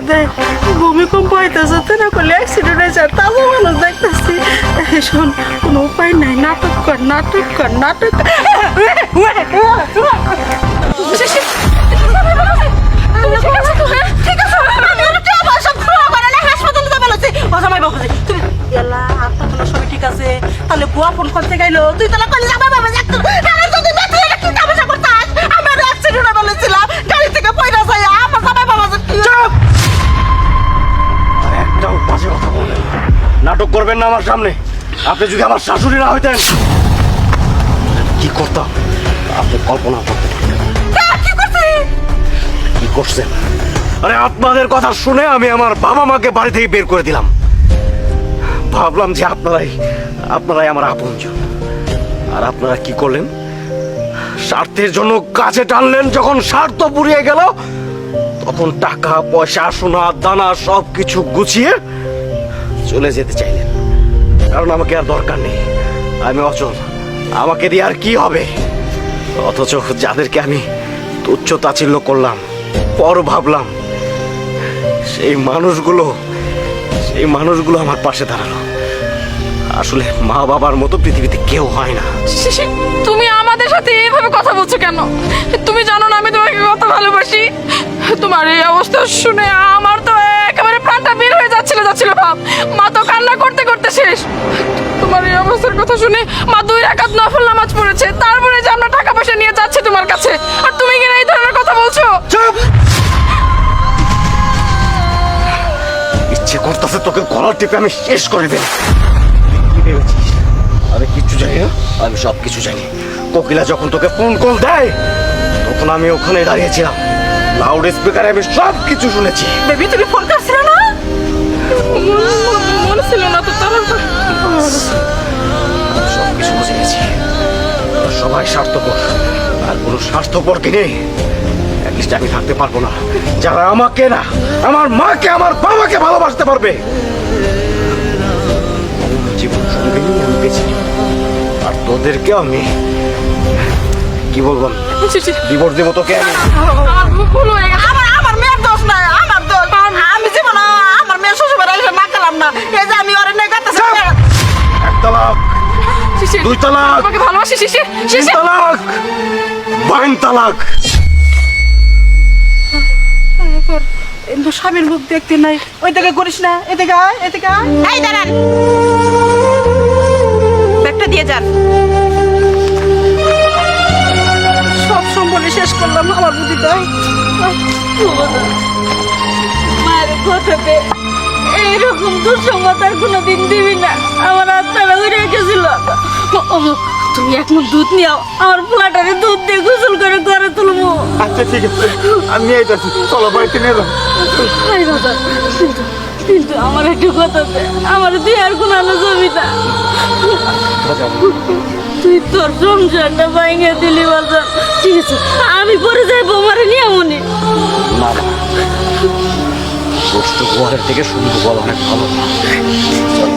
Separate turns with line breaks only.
দেয়, ভূমিকম্প হইতেছে, তো না করলে অ্যাক্সিডেন্ট হয়েছে, তাজা মানুষ দেখতেছি। শোন, কোনো উপায় নাই, নাটক কর, নাটক কর, নাটক কর। সবই ঠিক আছে, তাহলে বুয়া ফোন করতে গেল, তুই তাহলে করলে যাবে বাবা যাচ্ছিল, যদি বেঁচে কি তামাশা করতাস, আমার অ্যাক্সিডেন্ট বলেছিলাম, গাড়ি থেকে পয়লা যায় আমার জামাই বাবা
চুপ! একটাও বাজে কথা বলেন না। নাটক করবেন না আমার সামনে। আপনি যদি আমার শাশুড়ি না হইতেন, কি করতাম আপনি কল্পনা করতে পারতেন না। কি করছেন? আরে আপনাদের কথা শুনে আমি আমার বাবা মাকে বাড়ি থেকে বের করে দিলাম। ভাবলাম যে আপনারাই আমার আপনজন। আর আপনারা কি করলেন? স্বার্থের জন্য কাছে টানলেন। যখন স্বার্থ পুড়িয়ে গেল, তখন টাকা পয়সা সোনা দানা সবকিছু গুছিয়ে চলে যেতে চাইলেন। কারণ আমাকে আর দরকার নেই, আমি অচল, আমাকে দিয়ে আর কি হবে। অথচ যাদেরকে আমি তুচ্ছ তাচ্ছিল্য করলাম, পর ভাবলাম, সেই মানুষগুলো আমার পাশে দাঁড়ালো। আসলে মা বাবার মতো পৃথিবীতে কেউ হয় না।
তুমি আমাদের সাথে এভাবে কথা বলছো কেন? তুমি জানো না আমি তোমাকে কত ভালোবাসি। তোমার এই অবস্থা শুনে আমার তো একেবারে প্রাণটা বের হয়ে যাচ্ছিল ভাব। মা তো কান্না করতে করতে শেষ। তোমার এই অবস্থার কথা শুনে মা 2 রাকাত নফল নামাজ পড়েছে, তারপরে যে আমরা টাকা পয়সা নিয়ে যাচ্ছি তোমার কাছে, আর তুমি কিনা এই ধরনের কথা বলছো।
চুপ! ইচ্ছে করতেছে তোকে গলার টিপে আমি শেষ করে দেব। কি ভেবেছিস আমি কিচ্ছু জানি না? আমি সব কিছু জানি। কোকিলা যখন তোকে ফোন কল দেয়, তখন আমি ওখানে দাঁড়িয়েছিলাম, লাউড স্পিকারে আমি সব কিছু শুনেছি।
বেবি, তুমি ফোন করছিল না?
মনে ছিল না তো তার।
সব কিছু বুঝে গেছি। সবাই স্বার্থপর, আর কোনো স্বার্থপরকে নেই। অ্যাটলিস্ট আমি থাকতে পারবো না যারা আমাকে না, আমার মাকে, আমার বাবাকে ভালোবাসতে পারবে। জীবন সঙ্গে নিয়ে আমি বেঁচে নেব। আর তোদেরকে আমি কি বলবো, ডিভোর্স দেবো তোকে আমি।
ভুল হয়ে গেছে।
আমার মেয়ের দোষ না, আমার দোষ। আমি জীবন আমার মেয়ের শ্বশুরবাড়ি এসে না গেলাম না, এই যে আমি ওরে নিয়ে গেতেছি।
1 তালাক, 2 তালাক,
তোমাকে ভালোবাসি শিশির।
3 তালাক, 5 তালাক।
স্বামীর মুখ দেখতে নাই, ওই দিকে করিস না, এদিকে আয়, এদিকে আয়।
এই দাঁড়ান, ব্যাগটা দিয়ে যান।
সব সম্বলে শেষ করলাম আমার বুদ্ধিটা।
মার কথাতে এইরকম দুঃসংবাদ আর কোনোদিন দিবি না, আমার আত্মারা উড়ে গেছিল। তুমি এক মুখ দুধ নিও, আমার ফ্ল্যাটারে দুধ দিয়ে গোসল করে ঘরে তুলবো।
আচ্ছা ঠিক আছে, আমি এইটাছি, চলো বাড়িতে নিয়ে যাও।
কিন্তু আমার একটু কথাতে আমার দিয়ে আর কোনো আলো যাবি না। তুই তোর সংসারটা ভাঙে দিলি বাজার। ঠিক আছে, আমি পরে যাই বৌমারে নিয়ে মনে।
না না, কষ্ট গোয়ালের থেকে শুনবো বল অনেক ভালো। চল।